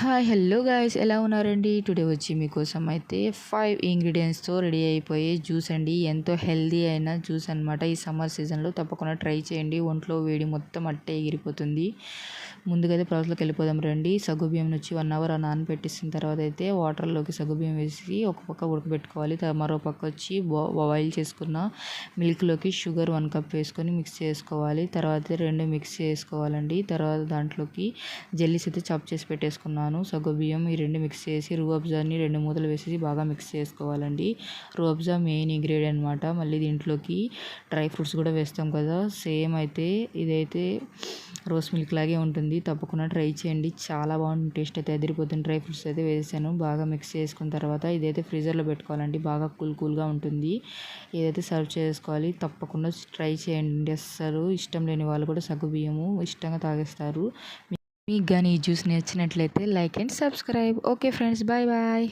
Hi hello guys, ఎలా ఉన్నారండి? Today వచ్చి మీకోసం అయితే 5 ఇంగ్రీడియంట్స్తో రెడీ అయిపోయే జ్యూస్ అండి. ఎంతో హెల్దీ అయిన జ్యూస్ అనమాట. ఈ సమ్మర్ సీజన్లో తప్పకుండా ట్రై చేయండి. ఒంట్లో వేడి మొత్తం అట్టే ఎగిరిపోతుంది. ముందుగా అయితే ప్రాసెస్లోకి వెళ్ళిపోదాం రండి. సగ్గుబియ్యం నుంచి 1 అవర్ నానబెట్టేసిన తర్వాత అయితే వాటర్లోకి సగ్గుబియ్యం వేసి ఒక పక్క ఉడకబెట్టుకోవాలి. మరో పక్క వచ్చి బాయిల్ చేసుకున్న మిల్క్లోకి షుగర్ 1 కప్ వేసుకొని మిక్స్ చేసుకోవాలి. తర్వాత 2 మిక్స్ చేసుకోవాలండి. తర్వాత దాంట్లోకి జెల్లీస్ అయితే చాప్ చేసి పెట్టేసుకున్నాను. సగ్గుబియ్యం ఈ 2 మిక్స్ చేసి రూఅబ్జాని 2 మూతలు వేసేసి బాగా మిక్స్ చేసుకోవాలండి. రూఅబ్జా మెయిన్ ఇంగ్రీడియంట్ అనమాట. మళ్ళీ దీంట్లోకి డ్రై ఫ్రూట్స్ కూడా వేస్తాం కదా, సేమ్ అయితే ఇదైతే రోస్ మిల్క్ లాగే ఉంటుంది. తప్పకుండా ట్రై చేయండి, చాలా బాగుంటుంది. టేస్ట్ అయితే అదిరిపోతుంది. డ్రై ఫ్రూట్స్ అయితే వేసాను. బాగా మిక్స్ చేసుకున్న తర్వాత ఇదైతే ఫ్రీజర్లో పెట్టుకోవాలండి. బాగా కూల్గా ఉంటుంది. ఇదైతే సర్వ్ చేసుకోవాలి. తప్పకుండా ట్రై చేయండి. అస్సలు ఇష్టం లేని వాళ్ళు కూడా సగ్గుబియ్యము ఇష్టంగా తాగేస్తారు. మీకు కానీ ఈ జ్యూస్ నచ్చినట్లయితే like and subscribe. Okay friends, bye bye.